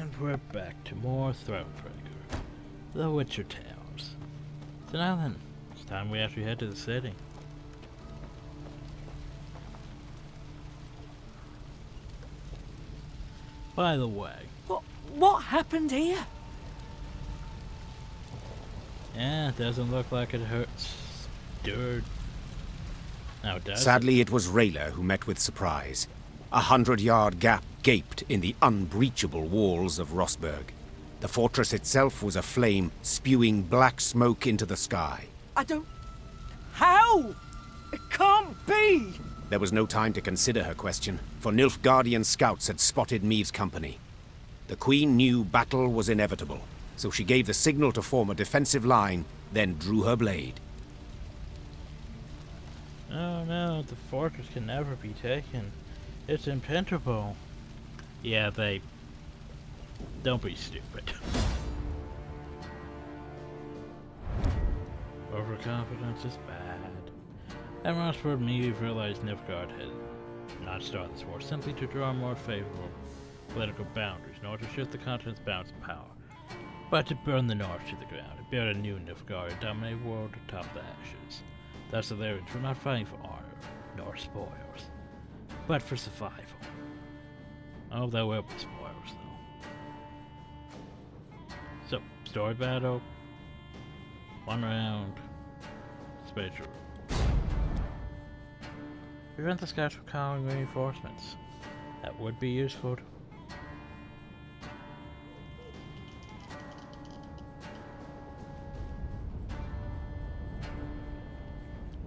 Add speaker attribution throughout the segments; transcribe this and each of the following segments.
Speaker 1: And we're back to more Thronebreaker The Witcher Tales. So now then, it's time we actually head to the city. By the way...
Speaker 2: What happened here?
Speaker 1: Yeah, it doesn't look like it hurts. Dirt. Now it does.
Speaker 3: Sadly, it was Rayla who met with surprise. 100-yard gap gaped in the unbreachable walls of Rosberg. The fortress itself was aflame, spewing black smoke into the sky.
Speaker 2: I don't... How? It can't be!
Speaker 3: There was no time to consider her question, for Nilfgaardian scouts had spotted Meave's company. The Queen knew battle was inevitable, so she gave the signal to form a defensive line, then drew her blade.
Speaker 1: Oh no, the fortress can never be taken. It's impenetrable. Yeah, they... Don't be stupid. Overconfidence is bad. At Rosford, Meave realized Nilfgaard had not started this war simply to draw more favorable political boundaries in order to shift the continent's balance of power, but to burn the north to the ground and build a new Nilfgaard and dominate the world atop the ashes. Thus the Lyrians were not fighting for honor, nor spoils, but for survival. Oh, there will be spoils, though. So, story battle, 1 round, spatial. Prevent the scouts from calling reinforcements. That would be useful.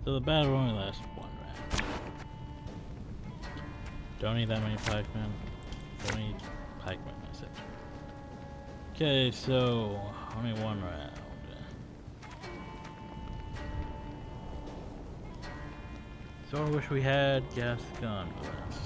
Speaker 1: So the battle only lasts 1 round. Don't need that many pikemen. Don't need pikemen, I said. Okay, so only 1 round. So I wish we had gas gun for this.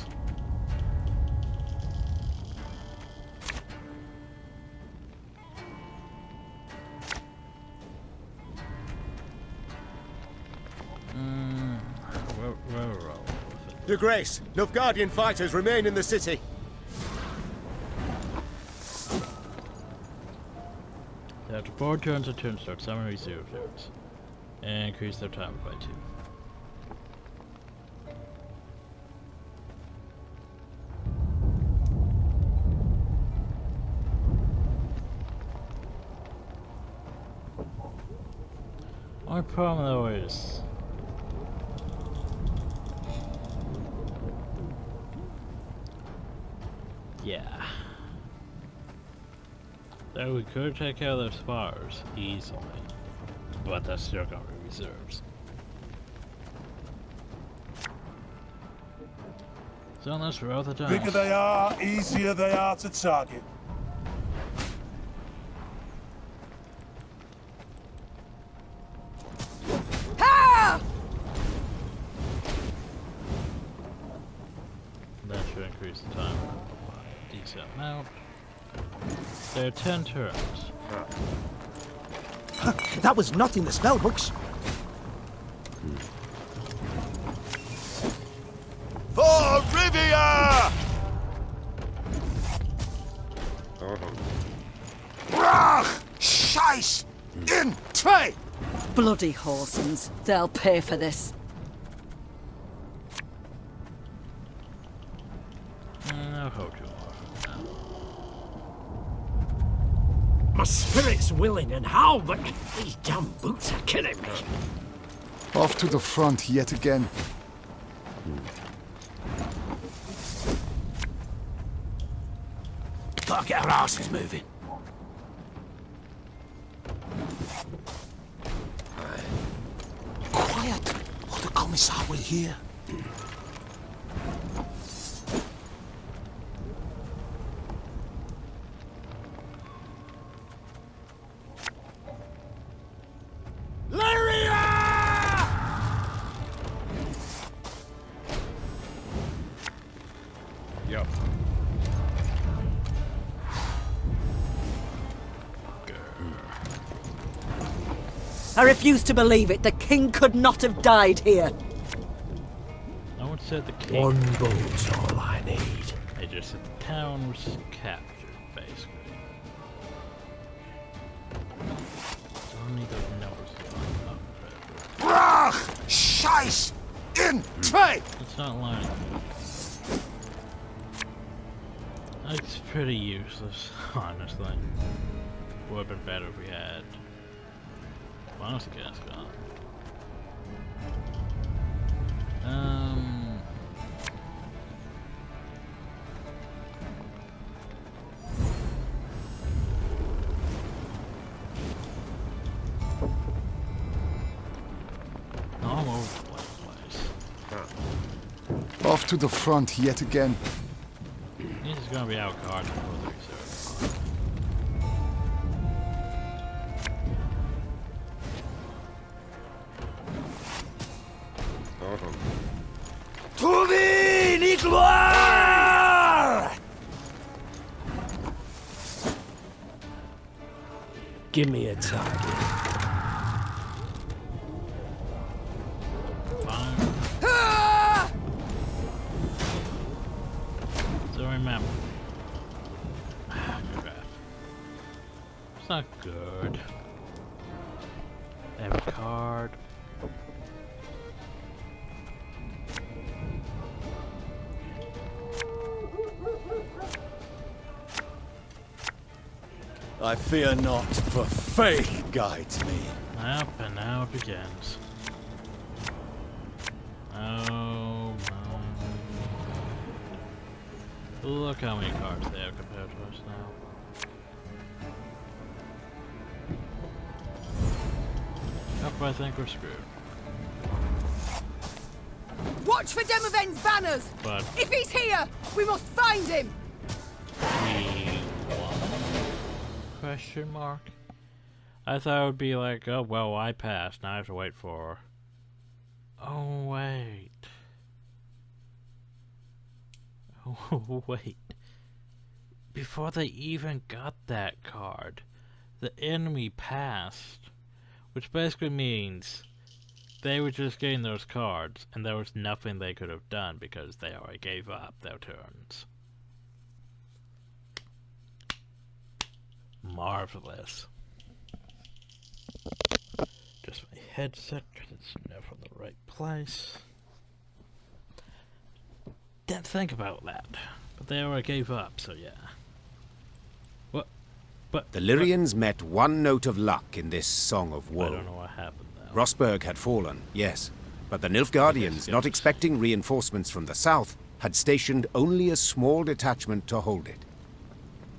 Speaker 1: Roll with it.
Speaker 4: Your Grace, Nilfgaardian fighters remain in the city.
Speaker 1: After 4 turns, a turn start summoning reserve turns. And increase their timer by 2. Only problem though is so we could take out those spars easily, but that's still gonna be reserves. So let's roll the dice.
Speaker 5: Bigger they are, easier they are to target.
Speaker 1: That should increase the timer by a decent amount. There are 10 turns.
Speaker 6: That was not in the spell books.
Speaker 4: For Rivia!
Speaker 6: Rach! Scheiß! In tray!
Speaker 2: Bloody Horsens. They'll pay for this.
Speaker 1: I'll hold you off.
Speaker 6: My spirit's willing and how, but these damn boots are killing me.
Speaker 7: Off to the front yet again.
Speaker 6: Gotta get our asses moving. Quiet, or the commissar will hear.
Speaker 4: Yep.
Speaker 2: I refuse to believe it. The king could not have died here.
Speaker 1: No one said the king.
Speaker 6: One boat's all I need.
Speaker 1: They just said the town was captured. basically. Don't need those numbers to line up.
Speaker 4: Brach! Scheiß! In! Zwei!
Speaker 1: It's not lining up. It's pretty useless, honestly. Would have been better if we had bonus gas gone. All over the place.
Speaker 7: Off to the front yet again.
Speaker 1: This is gonna be our card for the reserve.
Speaker 6: Trouvé, ni gloire! Give me a target.
Speaker 1: So remember, crap. It's not good. They have a card.
Speaker 4: I fear not, for faith guides me.
Speaker 1: Yep, and now it begins. Oh my. Look how many cards they have compared to us now. Yep, I think we're screwed.
Speaker 2: Watch for Demoven's banners!
Speaker 1: But
Speaker 2: If he's here, we must find him!
Speaker 1: we won? Question mark? I thought it would be like, oh well, I passed. Now I have to wait for. Oh wait. Oh wait. Before they even got that card, the enemy passed, which basically means they were just getting those cards, and there was nothing they could have done because they already gave up their turns. Marvelous. Just my headset because it's never in the right place. Didn't think about that, but they already gave up, so yeah. What? But
Speaker 3: The Lyrians met one note of luck in this song of
Speaker 1: I
Speaker 3: woe.
Speaker 1: don't know what happened though.
Speaker 3: Rosberg had fallen, yes, but the Nilfgaardians, not expecting reinforcements from the south, had stationed only a small detachment to hold it.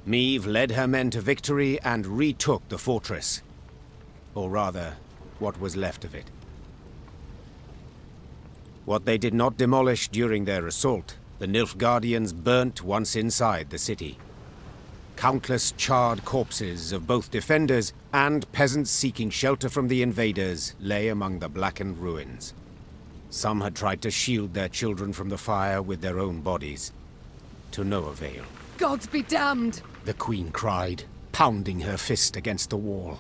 Speaker 3: Meve led her men to victory and retook the fortress. Or rather, what was left of it. What they did not demolish during their assault, the Nilfgaardians burnt once inside the city. Countless charred corpses of both defenders and peasants seeking shelter from the invaders lay among the blackened ruins. Some had tried to shield their children from the fire with their own bodies. To no avail.
Speaker 2: Gods be damned!
Speaker 3: The Queen cried, pounding her fist against the wall.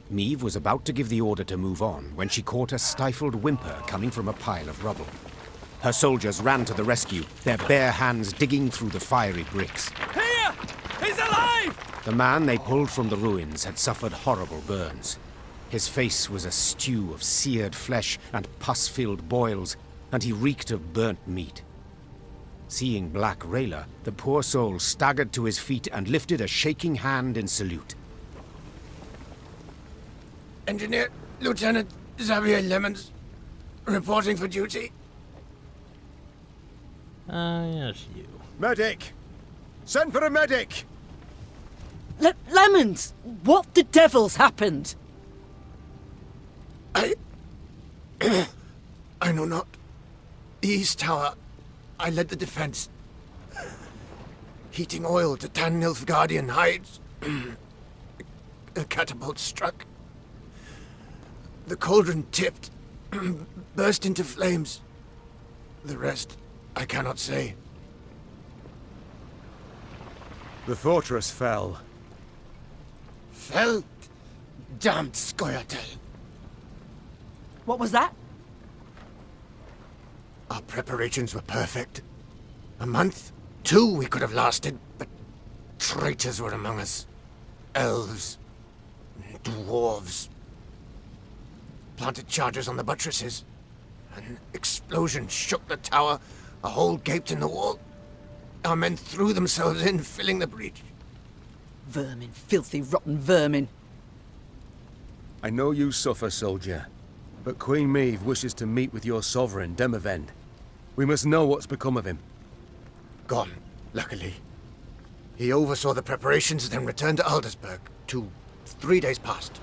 Speaker 3: Meve was about to give the order to move on when she caught a stifled whimper coming from a pile of rubble. Her soldiers ran to the rescue, their bare hands digging through the fiery bricks.
Speaker 6: Here! He's alive!
Speaker 3: The man they pulled from the ruins had suffered horrible burns. His face was a stew of seared flesh and pus-filled boils, and he reeked of burnt meat. Seeing Black Rayla, the poor soul staggered to his feet and lifted a shaking hand in salute.
Speaker 8: Engineer Lieutenant Xavier Lemons, reporting for duty.
Speaker 1: Yes, you.
Speaker 4: Medic! Send for a medic!
Speaker 2: Lemons! What the devil's happened?
Speaker 8: I know not. The East Tower. I led the defense. Heating oil to tan Nilfgaardian hides. A catapult struck. The cauldron tipped, burst into flames. The rest, I cannot say.
Speaker 4: The fortress fell.
Speaker 8: Fell? Damned Scoia'tael.
Speaker 2: What was that?
Speaker 8: Our preparations were perfect. A month, 2 we could have lasted, but traitors were among us. Elves, dwarves. Planted charges on the buttresses. An explosion shook the tower, a hole gaped in the wall. Our men threw themselves in, filling the breach.
Speaker 2: Vermin, filthy, rotten vermin.
Speaker 4: I know you suffer, soldier, but Queen Maeve wishes to meet with your sovereign, Demavend. We must know what's become of him.
Speaker 8: Gone, luckily. He oversaw the preparations, then returned to Aldersburg. 3 days past.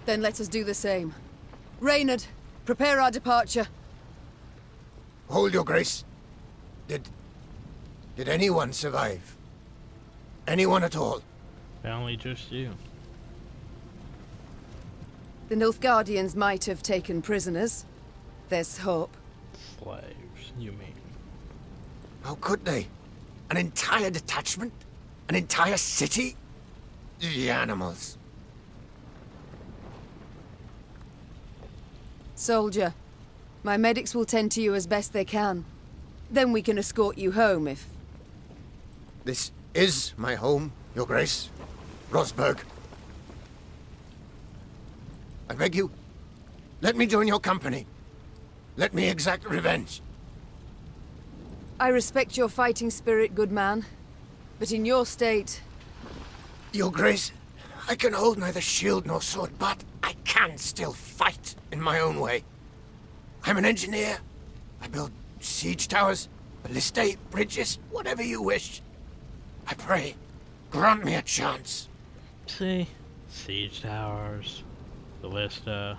Speaker 9: Then let us do the same. Reynard, prepare our departure.
Speaker 8: Hold your grace. Did anyone survive? Anyone at all?
Speaker 1: Only just you.
Speaker 9: The Nilfgaardians might have taken prisoners. There's hope.
Speaker 1: Slaves, you mean?
Speaker 8: How could they? An entire detachment? An entire city? The animals.
Speaker 9: Soldier, my medics will tend to you as best they can. Then we can escort you home if...
Speaker 8: This is my home, your grace. Rosberg. I beg you, let me join your company. Let me exact revenge.
Speaker 9: I respect your fighting spirit, good man. But in your state...
Speaker 8: Your grace, I can hold neither shield nor sword, but I can still fight in my own way. I'm an engineer. I build siege towers, ballistae, bridges, whatever you wish. I pray, grant me a chance.
Speaker 1: See? Siege towers, ballista,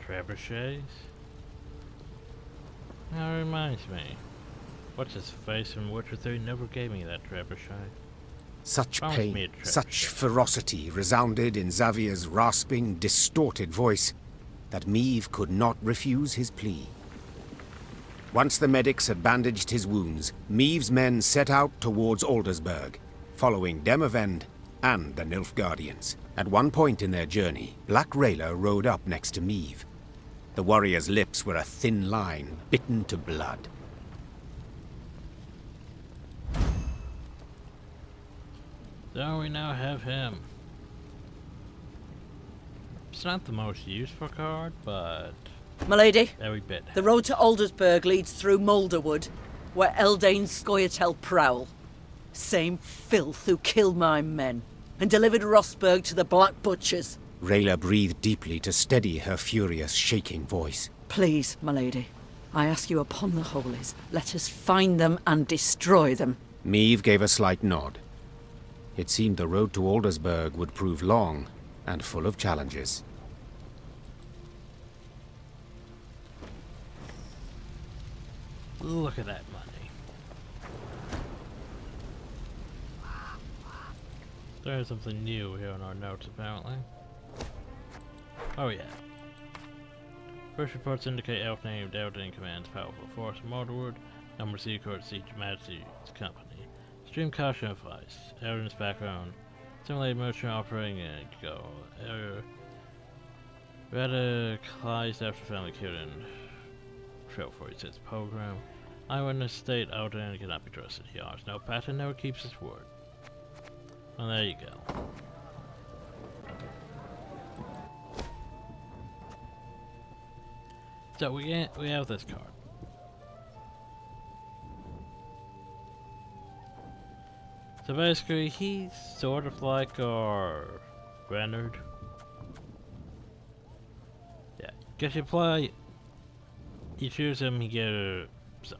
Speaker 1: trebuchets. That reminds me. What's his face in Witcher 3 never gave me that trebuchet.
Speaker 3: Such
Speaker 1: Promise me a
Speaker 3: pain,
Speaker 1: trebuchet.
Speaker 3: such ferocity resounded in Xavier's rasping, distorted voice that Meve could not refuse his plea. Once the medics had bandaged his wounds, Meve's men set out towards Aldersburg, following Demavend and the Nilfgaardians. At one point in their journey, Black Rayla rode up next to Meve. The warrior's lips were a thin line, bitten to blood.
Speaker 1: So we now have him. It's not the most useful card, but
Speaker 2: Milady,
Speaker 1: every bit.
Speaker 2: the road to Aldersburg leads through Moulderwood, where Eldane's Scoia'tael prowl. Same filth who killed my men, and delivered Rosberg to the Black Butchers.
Speaker 3: Rayla breathed deeply to steady her furious, shaking voice.
Speaker 2: Please, milady, I ask you upon the holies, let us find them and destroy them.
Speaker 3: Meve gave a slight nod. It seemed the road to Aldersburg would prove long and full of challenges.
Speaker 1: Look at that money. There's something new here in our notes, apparently. Oh yeah. First reports indicate elf named Eldin commands powerful force in Moulderwood. Number C court Siege Majesty's company. Extreme caution advice. Eldin's background. Simulated merchant operating in Go. Radicalized after family killing. Trail 46 program. Eyewitness state Eldin cannot be trusted. He honors no pattern, never keeps his word. Well, there you go. So we have this card. So basically, he's sort of like our Granard. Yeah, guess you play. You choose him, you get a. So.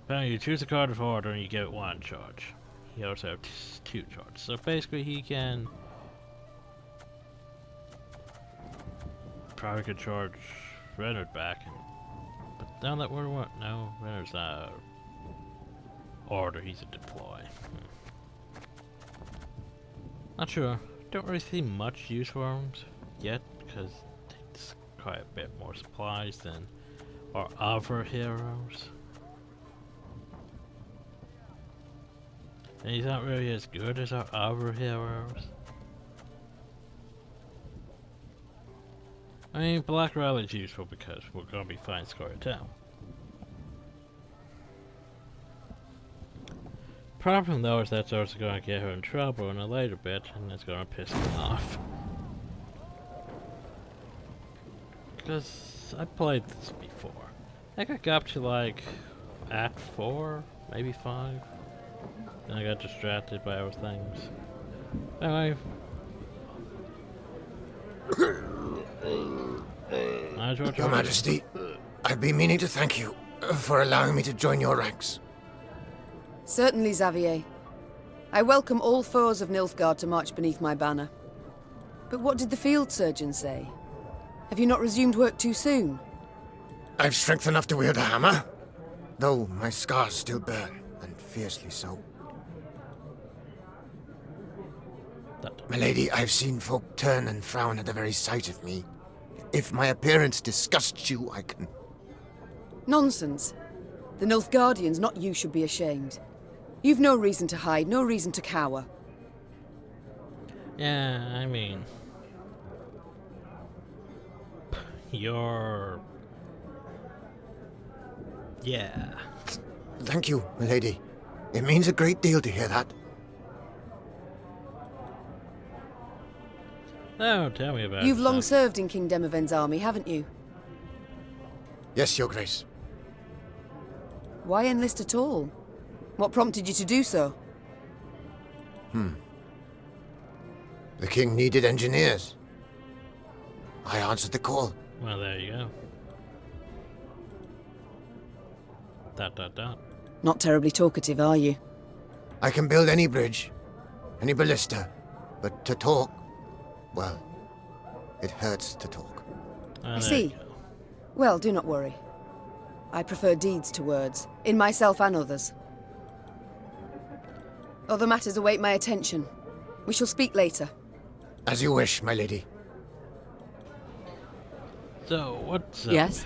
Speaker 1: Apparently, you choose a card of order and you get 1 charge. He also has 2 charges. So basically, he can. Probably could charge Renard back, but now that we're what? No, Renard's not order. He's a deploy. Not sure. Don't really see much use for him yet because it takes quite a bit more supplies than our other heroes, and he's not really as good as our other heroes. I mean, Black Rally's useful because we're gonna be fighting Scoia'tael. Problem though is that's also gonna get her in trouble in a later bit, and it's gonna piss me off. Because I played this before. I think I got up to like Act 4, maybe 5. Then I got distracted by other things. Anyway.
Speaker 8: Your Majesty, I've been meaning to thank you for allowing me to join your ranks.
Speaker 9: Certainly, Xavier. I welcome all foes of Nilfgaard to march beneath my banner. But what did the field surgeon say? Have you not resumed work too soon?
Speaker 8: I've strength enough to wield a hammer, though my scars still burn, and fiercely so. My lady, I've seen folk turn and frown at the very sight of me. If my appearance disgusts you, I can...
Speaker 9: Nonsense. The Nilfgaardians, not you, should be ashamed. You've no reason to hide, no reason to cower.
Speaker 1: Yeah, I mean... You're... Yeah.
Speaker 8: Thank you, my lady. It means a great deal to hear that.
Speaker 1: Oh, tell me about it.
Speaker 9: You've long served in King Demoven's army, haven't you?
Speaker 8: Yes, Your Grace.
Speaker 9: Why enlist at all? What prompted you to do so?
Speaker 8: The king needed engineers. I answered the call.
Speaker 1: Well, there you go. Dot, dot, dot.
Speaker 9: Not terribly talkative, are you?
Speaker 8: I can build any bridge, any ballista, but to talk, well, it hurts to talk.
Speaker 9: I see. Well, do not worry. I prefer deeds to words, in myself and others. Other matters await my attention. We shall speak later.
Speaker 8: As you wish, my lady.
Speaker 1: So, what's up?
Speaker 2: Yes?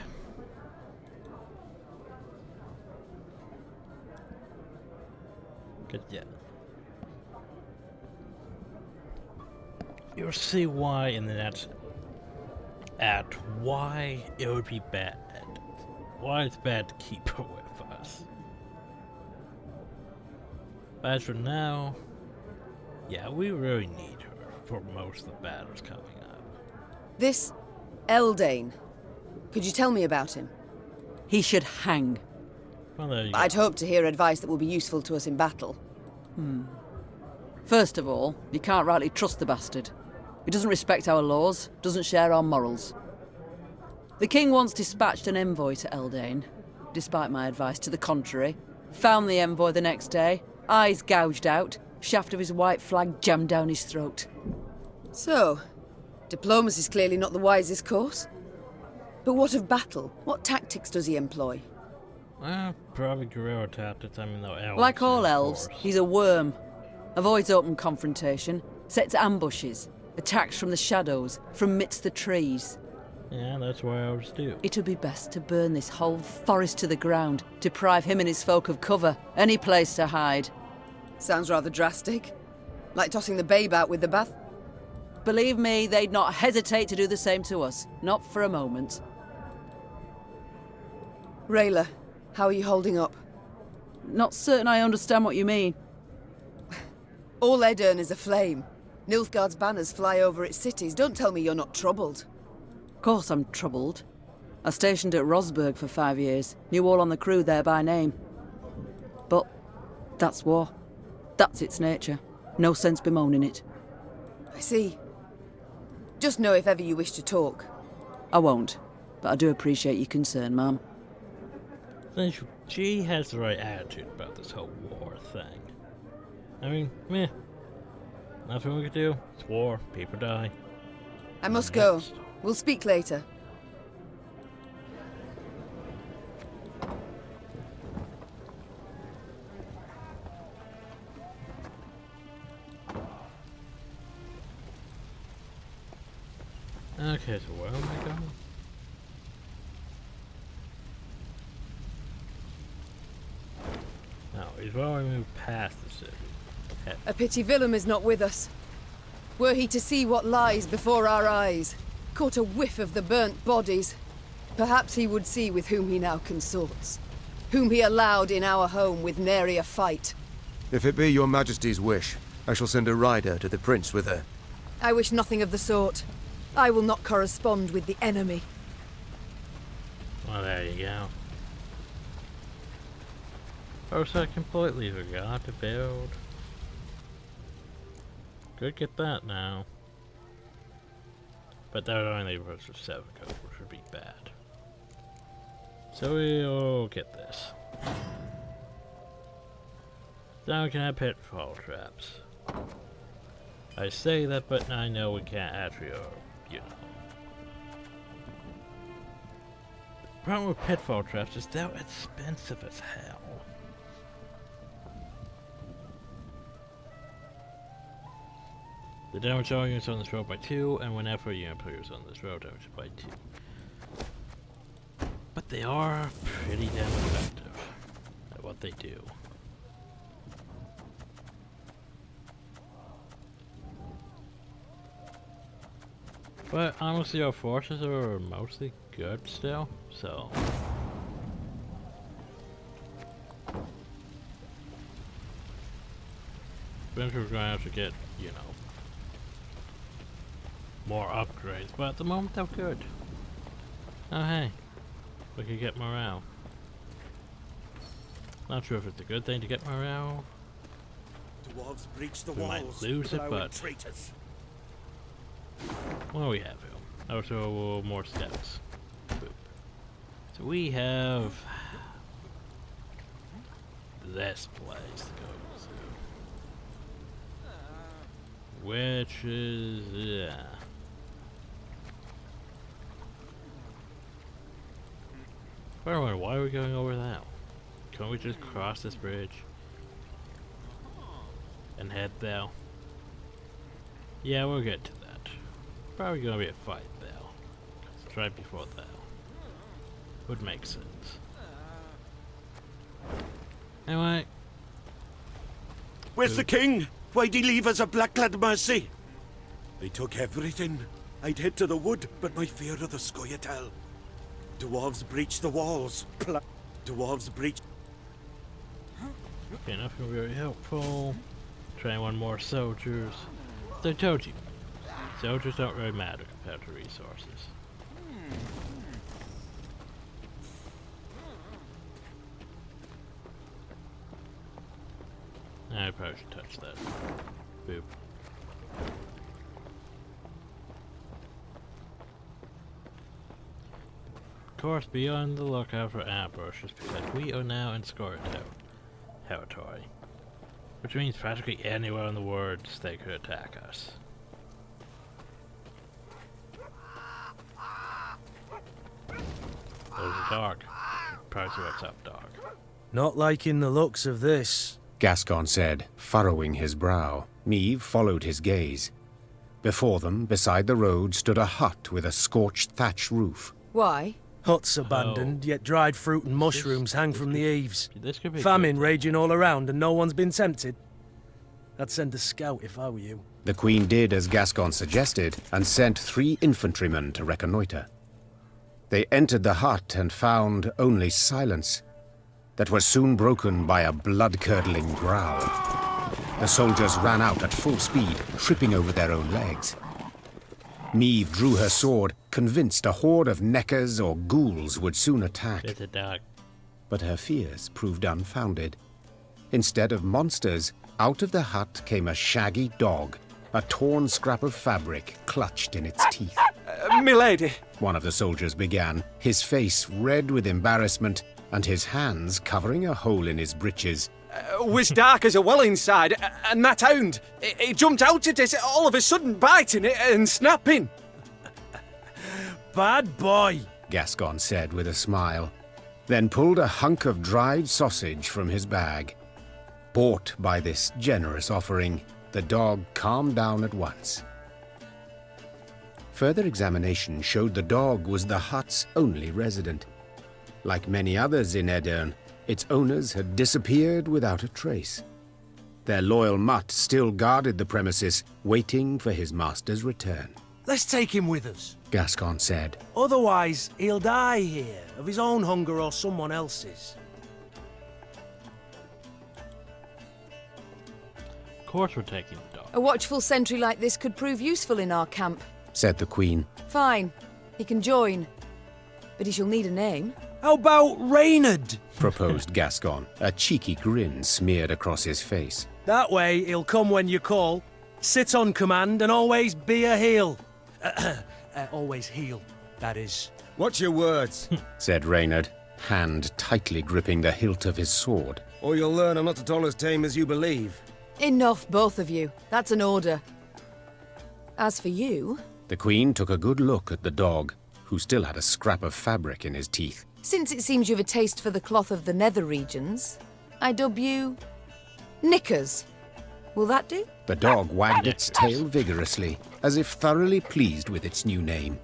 Speaker 1: Good, yeah. You'll see why in the next act, why it would be bad. Why it's bad to keep her with us. But as for now, yeah, we really need her for most of the battles coming up.
Speaker 9: This Eldane. Could you tell me about him?
Speaker 2: He should hang.
Speaker 1: Well, there you go.
Speaker 9: I'd hope to hear advice that will be useful to us in battle.
Speaker 2: First of all, you can't rightly trust the bastard. He doesn't respect our laws, doesn't share our morals. The king once dispatched an envoy to Eldane, despite my advice to the contrary. Found the envoy the next day, eyes gouged out, shaft of his white flag jammed down his throat.
Speaker 9: So, diplomacy is clearly not the wisest course. But what of battle? What tactics does he employ?
Speaker 1: Well, probably guerrilla tactics. I mean, though elves.
Speaker 2: Like all
Speaker 1: of
Speaker 2: elves,
Speaker 1: course.
Speaker 2: he's a worm. Avoids open confrontation, sets ambushes, attacks from the shadows, from midst the trees.
Speaker 1: Yeah, that's what elves do.
Speaker 2: It would be best to burn this whole forest to the ground, deprive him and his folk of cover, any place to hide.
Speaker 9: Sounds rather drastic. Like tossing the babe out with the bath.
Speaker 2: Believe me, they'd not hesitate to do the same to us. Not for a moment.
Speaker 9: Rayla, how are you holding up?
Speaker 2: Not certain I understand what you mean.
Speaker 9: All Edirn is aflame. Nilfgaard's banners fly over its cities. Don't tell me you're not troubled.
Speaker 2: Of course I'm troubled. I stationed at Rosberg for 5 years. Knew all on the crew there by name. But that's war. That's its nature. No sense bemoaning it.
Speaker 9: I see. Just know if ever you wish to talk.
Speaker 2: I won't, but I do appreciate your concern, ma'am.
Speaker 1: Since she has the right attitude about this whole war thing. I mean, meh. Nothing we can do. It's war. People die.
Speaker 9: I must go. We'll speak later.
Speaker 1: Okay, so where am I going? No, we've already moved past the city.
Speaker 9: A pity Willem is not with us. Were he to see what lies before our eyes. caught a whiff of the burnt bodies, perhaps he would see with whom he now consorts, whom he allowed in our home with nary a fight.
Speaker 4: If it be your majesty's wish, I shall send a rider to the prince with her.
Speaker 9: I wish nothing of the sort. I will not correspond with the enemy.
Speaker 1: Well, there you go. Oh, so I completely forgot to build. Could get that now. But that would only leave us with 7 code, which would be bad. So we'll get this. Now we can have pitfall traps. I say that, but I know we can't actually, you know. The problem with pitfall traps is they're expensive as hell. The damage all units on this road by 2, and whenever a unit appears on this road, damage by 2. But they are pretty damn effective at what they do. But honestly, our forces are mostly good still, so. Eventually we're going to have to get, you know, more upgrades, but at the moment they're good. Oh hey, we could get morale. Not sure if it's a good thing to get morale.
Speaker 5: Dwarves breach the
Speaker 1: We might
Speaker 5: walls.
Speaker 1: lose it, but
Speaker 5: traitors.
Speaker 1: what do we have here? Also more scouts. Boop. So we have this place to go to, which is yeah. By the way, why are we going over that? Can't we just cross this bridge and head there? Yeah, we'll get to that. Probably gonna be a fight there. 'Cause it's right before that. Would make sense. Anyway.
Speaker 5: Where's the king? Why'd he leave us a black-clad mercy? They took everything. I'd head to the wood, but my fear of the Scoia'tael. Dwarves breach the walls. Dwarves breach.
Speaker 1: Okay, nothing very helpful. Try one more soldiers. So I told you, soldiers don't really matter compared to resources. I probably should touch that. Boop. Of course, be on the lookout for ambushes because we are now in Scoia'tael territory, which means practically anywhere in the world they could attack us. There's a dog. Probably see what's up, dog.
Speaker 10: Not liking the looks of this.
Speaker 3: Gascon said, furrowing his brow. Meve followed his gaze. Before them, beside the road, stood a hut with a scorched thatch roof.
Speaker 9: Why?
Speaker 10: Huts abandoned, yet dried fruit and mushrooms hang from the eaves.
Speaker 1: This could be
Speaker 10: Famine
Speaker 1: good.
Speaker 10: raging all around and no one's been tempted. I'd send a scout if I were you.
Speaker 3: The Queen did as Gascon suggested, and sent 3 infantrymen to reconnoiter. They entered the hut and found only silence, that was soon broken by a blood-curdling growl. The soldiers ran out at full speed, tripping over their own legs. Meve drew her sword, convinced a horde of neckers or ghouls would soon attack.
Speaker 1: It's a dog.
Speaker 3: But her fears proved unfounded. Instead of monsters, out of the hut came a shaggy dog, a torn scrap of fabric clutched in its teeth.
Speaker 11: Milady,
Speaker 3: one of the soldiers began, his face red with embarrassment and his hands covering a hole in his breeches.
Speaker 11: was dark as a well inside, and that hound, it jumped out at us all of a sudden, biting it and snapping.
Speaker 10: Bad boy,
Speaker 3: Gascon said with a smile, then pulled a hunk of dried sausage from his bag. Bought by this generous offering, the dog calmed down at once. Further examination showed the dog was the hut's only resident. Like many others in Aedirn, its owners had disappeared without a trace. Their loyal mutt still guarded the premises, waiting for his master's return.
Speaker 10: Let's take him with us.
Speaker 4: Gascon said.
Speaker 10: Otherwise, he'll die here, of his own hunger or someone else's.
Speaker 1: Of course we're taking the dog.
Speaker 9: A watchful sentry like this could prove useful in our camp.
Speaker 4: Said the Queen.
Speaker 9: Fine. He can join. But he shall need a name.
Speaker 10: How about Reynard?
Speaker 4: Proposed Gascon, a cheeky grin smeared across his face.
Speaker 10: That way, he'll come when you call, sit on command, and always be a heel. Always heel, that is.
Speaker 4: Watch your words, said Reynard, hand tightly gripping the hilt of his sword. Or you'll learn I'm not at all as tame as you believe.
Speaker 9: Enough, both of you. That's an order. As for you...
Speaker 4: The Queen took a good look at the dog, who still had a scrap of fabric in his teeth.
Speaker 9: Since it seems you've a taste for the cloth of the nether regions, I dub you... Knickers. Will that do?
Speaker 4: The dog wagged its tail vigorously, as if thoroughly pleased with its new name.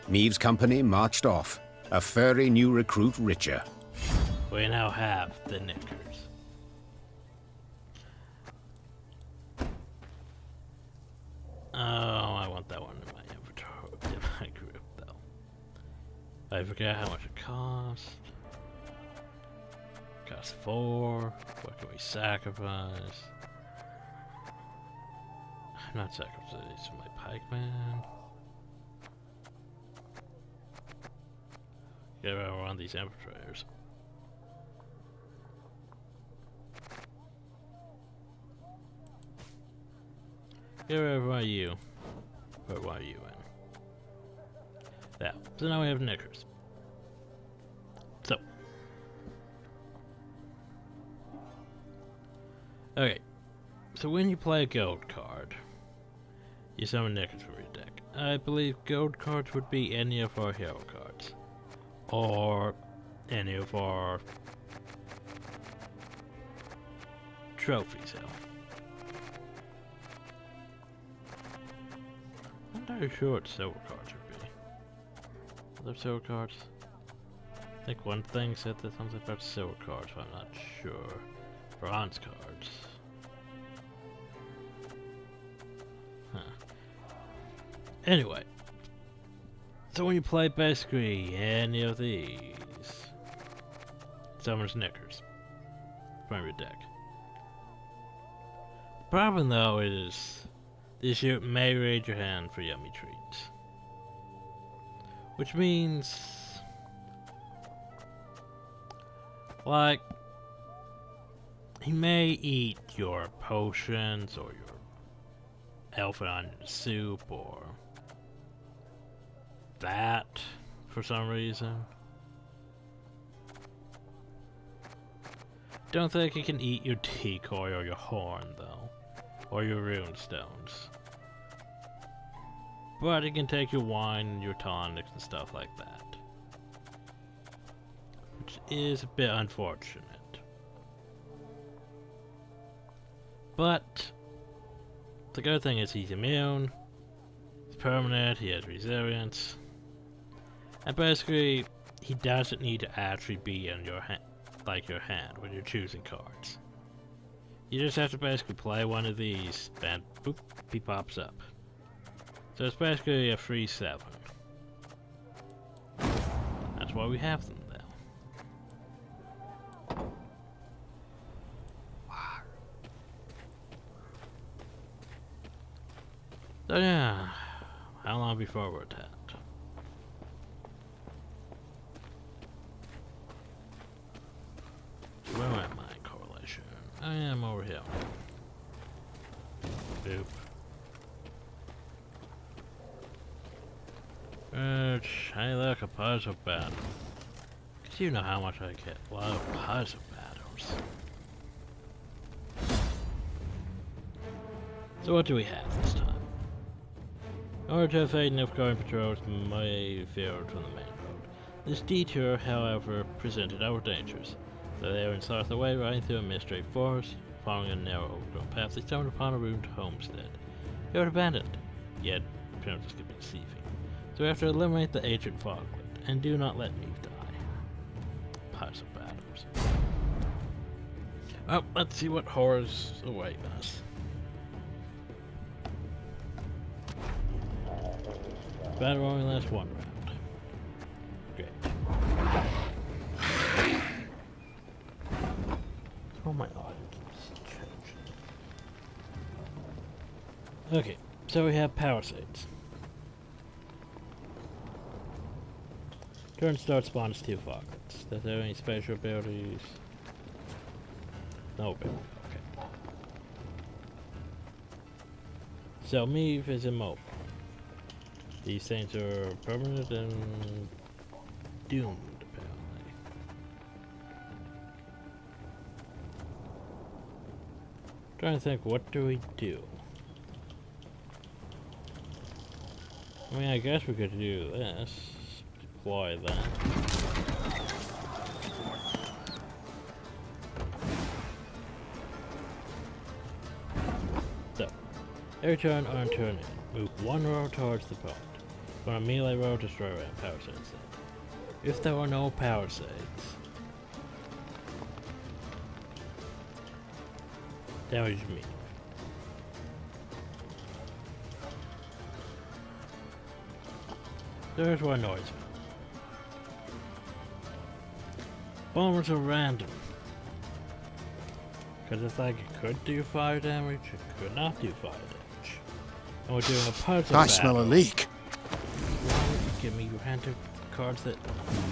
Speaker 4: Meave's company marched off, a furry new recruit richer.
Speaker 1: We now have the Knickers. Oh, I want that one in my inventory, in my group, though. I forget how much it cost. Cost 4. What can we sacrifice? I'm not sacrificing my pikeman. Get around these infiltrators. Where are you? Where are you in? There. So now we have Knickers. So. Okay. So when you play a gold card, you summon Knickers from your deck. I believe gold cards would be any of our hero cards. Or any of our trophies, hell. I'm not sure what silver cards would be. Other silver cards? I think one thing said that something about silver cards, but I'm not sure. Bronze cards. Huh. Anyway. So when you play basically any of these, summons Knickers from your deck. The problem though is this unit may raid your hand for yummy treats. Which means, like, he may eat your potions or your elephant onion soup or that for some reason. Don't think he can eat your decoy or your horn though, or your rune stones. But he can take your wine and your tonics and stuff like that. Which is a bit unfortunate. But the good thing is he's immune, he's permanent, he has resilience, and basically he doesn't need to actually be in your hand, like your hand when you're choosing cards. You just have to basically play one of these, and boop, he pops up. So it's basically a free 7. That's why we have them now. So yeah, how long before we're attacked? Where am I, correlation? I am over here. Boop. Hey look, a puzzle battle. Cause you know how much I get. Love puzzle battles. So what do we have this time? In order to evade Nilfgaard patrols may veer from the main road. This detour, however, presented our dangers. So they were in south away, riding through a mystery forest, following a narrow overgrown path, they stumbled upon a ruined homestead. It was abandoned, yet appearances could be deceiving. So we have to eliminate the ancient foglet, and do not let me die. Puzzle battles. Well, let's see what horrors await us. Battle only lasts 1 round. Great. Oh my god. Okay, so we have power saves. Turn start spawns 2 foglets. Does there any special abilities? No ability, okay. So Meave is immobile. These things are permanent and doomed, apparently. Trying to think, what do we do? I mean, I guess we could do this. Deploy that. So, every turn on turn in, move 1 row towards the opponent. On a melee row, destroy random power saves. If there were no power saves, damage me. There's what annoys me. Bombers are random. Because it's like it could do fire damage, it could not do fire damage. And we're doing a puzzle
Speaker 7: I smell a leak.
Speaker 1: Why would you give me random cards that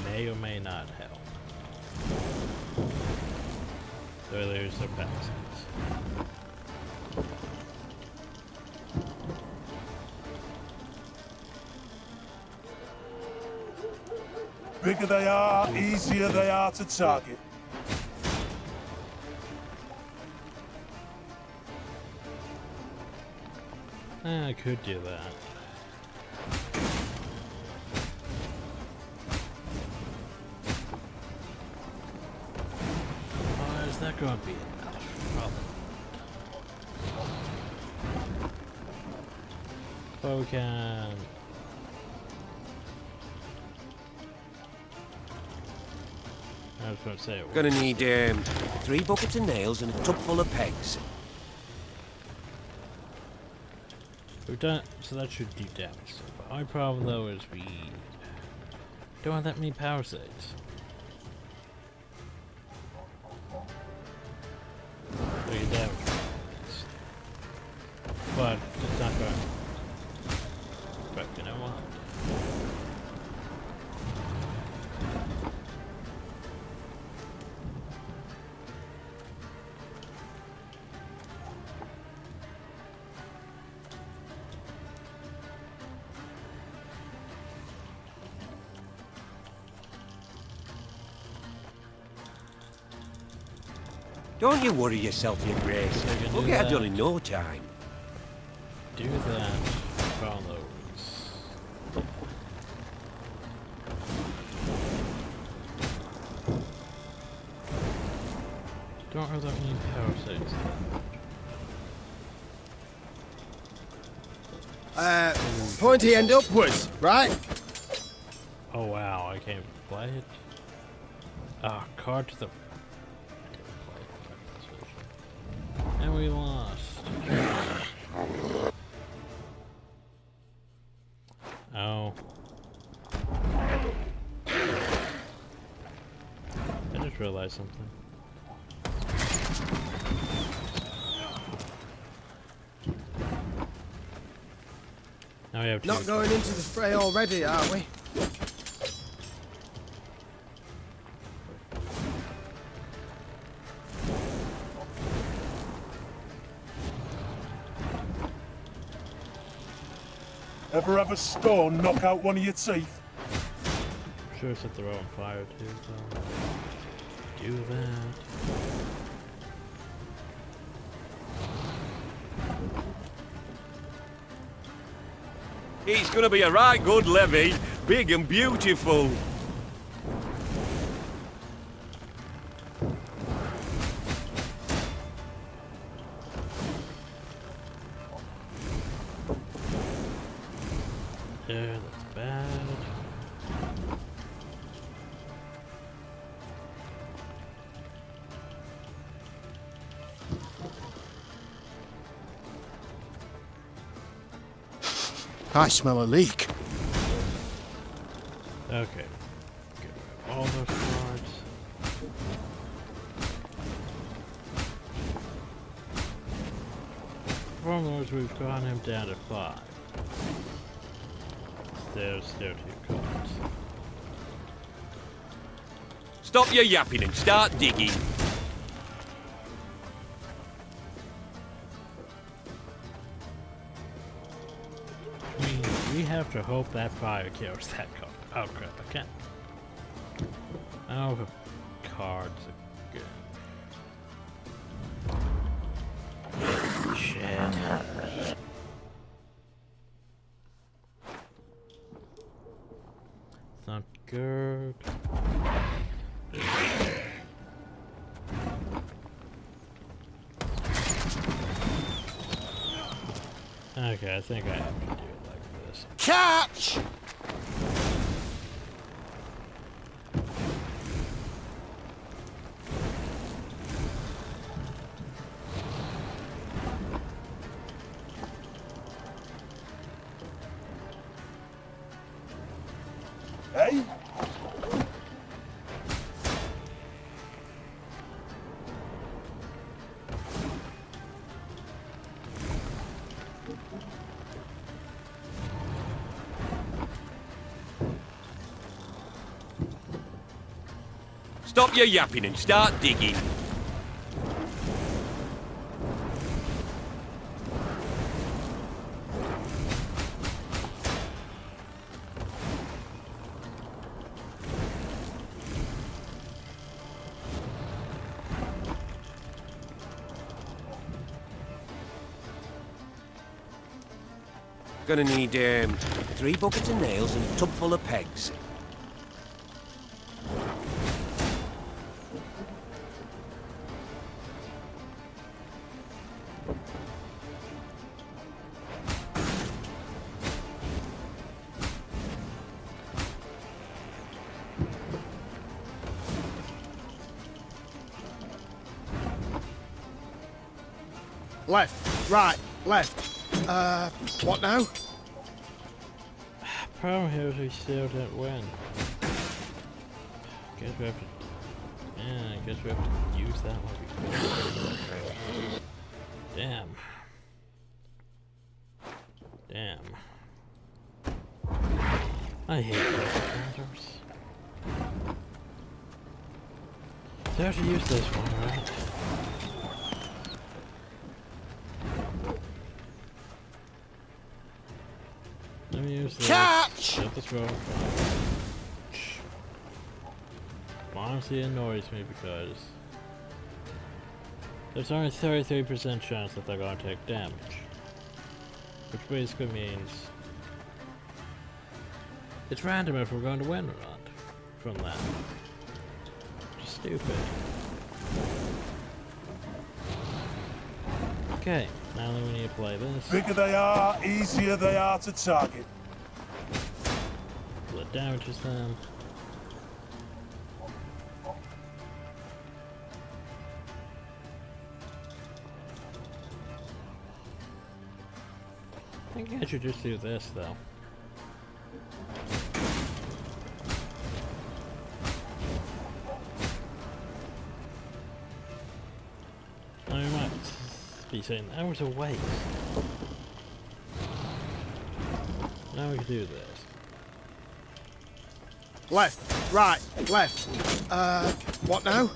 Speaker 1: may or may not help? So there's their passes.
Speaker 12: Bigger they are, easier they are to target.
Speaker 1: I could do that. Oh, is that going to be enough? Probably. But we can... I was going to say it.
Speaker 8: Gonna need 3 buckets of nails and a tub full of pegs.
Speaker 1: We've done, so that should do damage. But my problem though is we don't have that many power saves. So you damage, but it's not going. But you know what?
Speaker 8: Don't you worry yourself, your grace. We'll get it done in no time.
Speaker 1: Do that. Follows. Don't have that many power saves.
Speaker 8: Pointy end upwards, right?
Speaker 1: Oh wow, I can't play it. Ah, card to the... And we lost. Oh. I just realized something. Now we have to
Speaker 8: Not going into the fray already, are we?
Speaker 12: Ever have a stone knock out one of your teeth?
Speaker 1: Sure set the row on fire too, so do that.
Speaker 5: It's gonna be a right good levy, big and beautiful.
Speaker 1: There, that's bad.
Speaker 7: I smell a leak.
Speaker 1: Okay. Get rid of all those cards. Problem is we've got him down to 5. There's still 2 cards.
Speaker 11: Stop your yapping and start digging.
Speaker 1: I mean, we have to hope that fire kills that card. Oh crap, I can't. Oh, cards again. Shit. It's not good. Okay, I think I have to do it like this.
Speaker 8: Catch!
Speaker 12: Hey?
Speaker 11: Stop your yapping and start digging. Gonna need 3 buckets of nails and a tub full of pegs.
Speaker 8: Left, right, left. What now?
Speaker 1: Problem here is we still didn't win. Guess we have to. Yeah, I guess we have to use that one before. Damn. Damn. I hate those counters. So I have to use this one, right? Let me use this.
Speaker 8: Catch!
Speaker 1: Get this roll. Honestly, it annoys me because there's only 33% chance that they're going to take damage, which basically means it's random if we're going to win or not from that. Just stupid. Okay, now that we need to play this.
Speaker 12: Bigger they are, easier they are to target.
Speaker 1: What damages them? I think I should just do this though. I might be saying that was a waste. Now we can do this.
Speaker 8: Left, right, left. What now?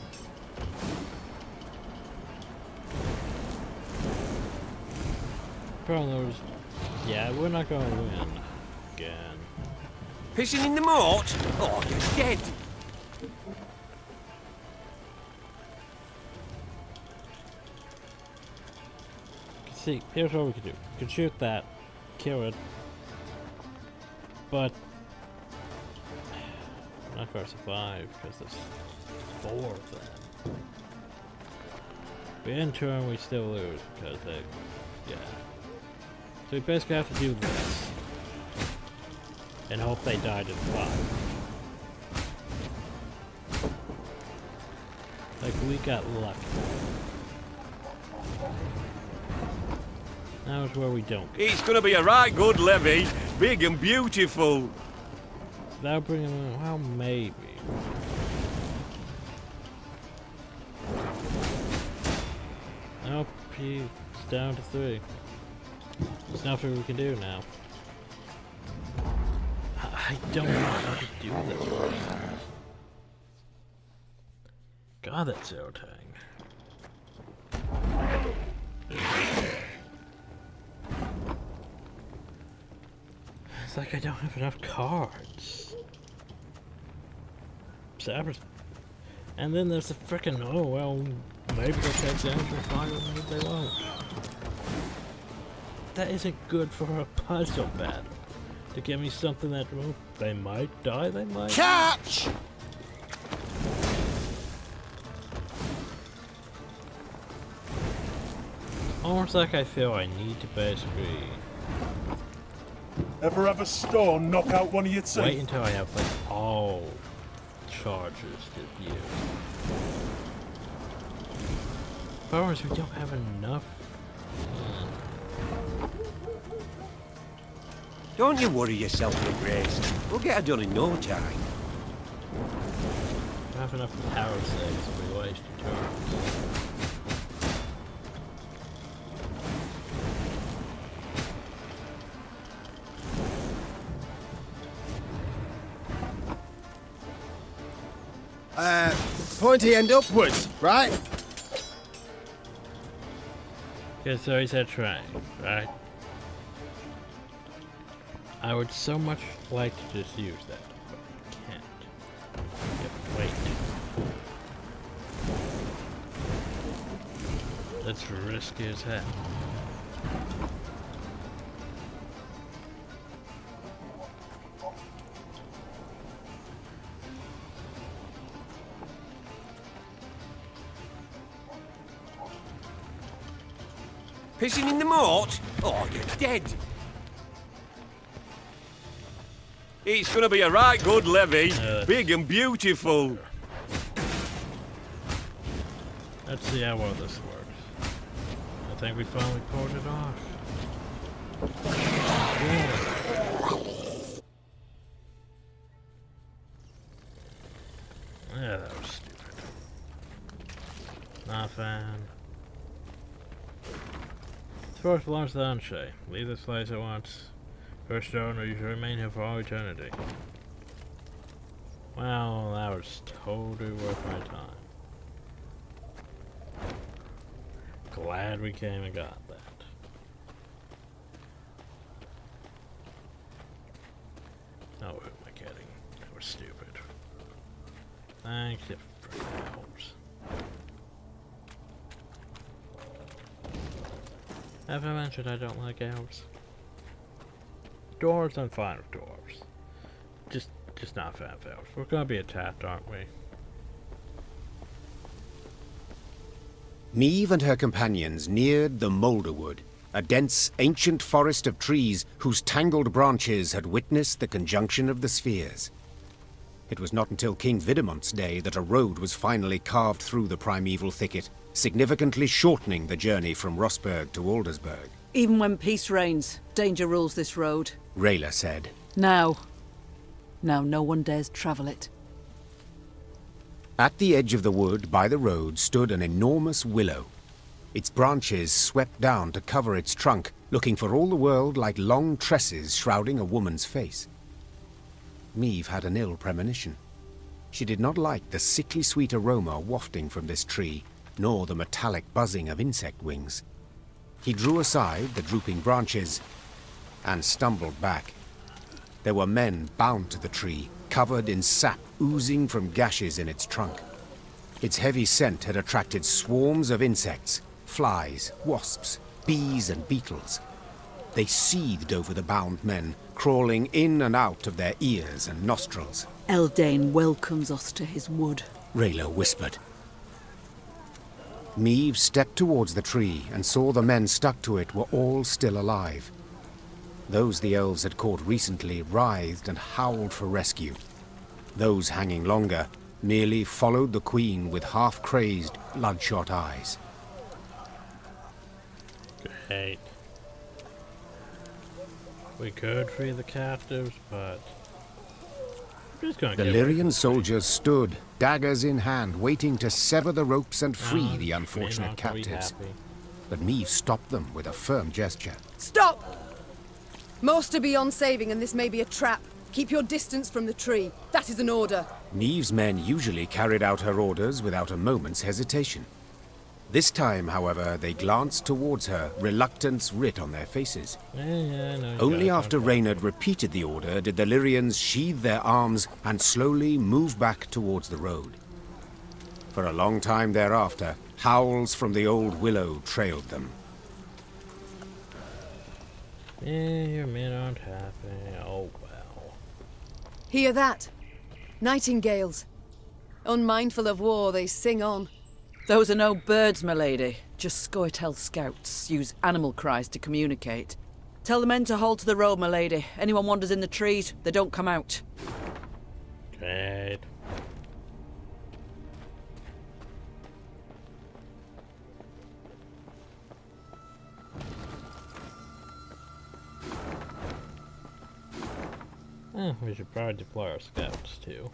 Speaker 1: Problem was, yeah, we're not going to win again.
Speaker 11: Pissing in the moat? Oh, you're dead.
Speaker 1: See, here's what we could do. We could shoot that, kill it, but I'm not going to survive because there's 4 of them. But in turn, we still lose because they, yeah. So we basically have to do this and hope they died in 5. Like, we got lucky. Now is where we don't.
Speaker 11: It's gonna be a right good levy, big and beautiful.
Speaker 1: Without bringing him, well, maybe. Nope, he's down to 3. There's nothing we can do now. I don't know how to do this. God, that's irritating. It's like I don't have enough cards. Sabres. And then there's the frickin' oh well, maybe they'll take damage for 5 maybe they won't. That isn't good for a puzzle battle. To give me something that, well, they might die, they might.
Speaker 8: Catch!
Speaker 1: Almost like I feel I need to basically
Speaker 12: Ever have a stone knock out one of your teeth?
Speaker 1: wait until I have like all charges to view. Problem is we don't have enough.
Speaker 5: Don't you worry yourself with Grace. We'll get her done in no time.
Speaker 1: We don't have enough power saves if we waste turns.
Speaker 8: Pointy end upwards, right?
Speaker 1: Okay, so he said trying, right? I would so much like to just use that, but I can't. Yep, wait. That's risky as hell.
Speaker 5: Pissing in the moat? Oh, you're dead. It's gonna be a right good levy. Big and beautiful.
Speaker 1: Let's see how well this works. I think we finally pulled it off. Yeah, that was stupid. Not fan. Force belongs to the Unshay. Leave this place at once. First owner, you should remain here for all eternity. Well, that was totally worth my time. Glad we came and got that. Oh, who am I kidding? That was stupid. Thanks, you freaking elves. Have I mentioned I don't like elves? Dwarves, I'm fine with dwarves. Just not a fan of elves. We're gonna be attacked, aren't we?
Speaker 3: Meve and her companions neared the Moulderwood, a dense, ancient forest of trees whose tangled branches had witnessed the conjunction of the spheres. It was not until King Vidamont's day that a road was finally carved through the primeval thicket, significantly shortening the journey from Rossburg to Aldersburg.
Speaker 2: Even when peace reigns, danger rules this road.
Speaker 3: Rayla said.
Speaker 2: Now no one dares travel it.
Speaker 3: At the edge of the wood by the road stood an enormous willow. Its branches swept down to cover its trunk, looking for all the world like long tresses shrouding a woman's face. Meve had an ill premonition. She did not like the sickly sweet aroma wafting from this tree, nor the metallic buzzing of insect wings. He drew aside the drooping branches and stumbled back. There were men bound to the tree, covered in sap oozing from gashes in its trunk. Its heavy scent had attracted swarms of insects, flies, wasps, bees and beetles. They seethed over the bound men, crawling in and out of their ears and nostrils.
Speaker 2: Eldain welcomes us to his wood,
Speaker 3: Rayla whispered. Meve stepped towards the tree and saw the men stuck to it were all still alive. Those the elves had caught recently writhed and howled for rescue. Those hanging longer merely followed the queen with half-crazed, bloodshot eyes.
Speaker 1: Great. We could free the captives, but Just gonna
Speaker 4: The
Speaker 1: get
Speaker 4: Lyrian soldiers stood, daggers in hand, waiting to sever the ropes and free the unfortunate captives. But Meve stopped them with a firm gesture.
Speaker 9: Stop! Most are beyond saving, and this may be a trap. Keep your distance from the tree. That is an order.
Speaker 3: Meve's men usually carried out her orders without a moment's hesitation. This time, however, they glanced towards her, reluctance writ on their faces. Only after Reynard repeated the order did the Lyrians sheathe their arms and slowly move back towards the road. For a long time thereafter, howls from the old willow trailed them.
Speaker 1: Your men aren't happy. Oh well.
Speaker 9: Hear that? Nightingales. Unmindful of war, they sing on.
Speaker 2: Those are no birds, my lady. Just Scoia'tael scouts use animal cries to communicate. Tell the men to hold to the road, my lady. Anyone wanders in the trees, they don't come out.
Speaker 1: Great. We should probably deploy our scouts too.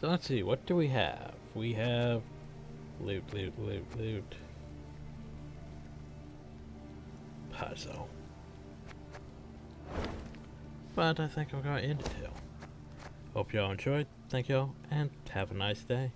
Speaker 1: So let's see, what do we have? We have loot. Puzzle. But I think I'm going to end it here. Hope y'all enjoyed. Thank y'all, and have a nice day.